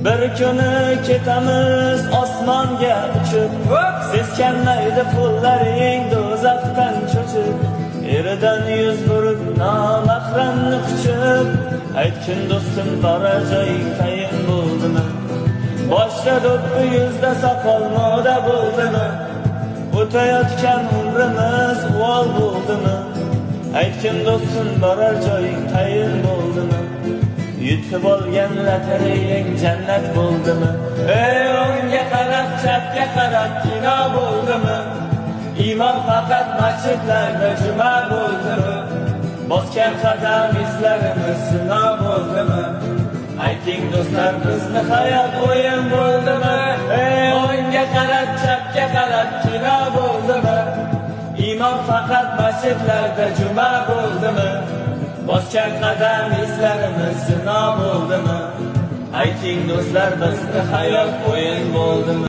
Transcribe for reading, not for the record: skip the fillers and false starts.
Bir kuni ketamiz osmonga uchib, seskanmaydi qo'llaring do'zaxdan cho'chib. Eridan yuz burib nomahramni quchib, aytgin do'stim borar joying tayin bo'ldimi? Boshda do'ppi yuzda soqol moda bo'ldimi? O'tayotgan umrimiz uvol bo'ldimi? Aytgin do'stim borar joying tayin bo'ldimi? Yutib olgan lotereyang jannat bo'ldimi? Ey o'ngga qarab chapga qarab kino bo'ldimi? Imom faqat masjidlarda juma bo'ldimi? Bosgan qadam izlarimiz zino bo'ldimi? Ayting do'stlar, bizni hayot o'yin bo'ldimi? Ey o'ngga qarab chapga qarab kino bo'ldimi? Imom faqat masjidlarda juma bo'ldimi? Bosgan qadam izlarimiz zino bo'ldimi? Ayting do'stlar, bizni hayot o'yin bo'ldimi?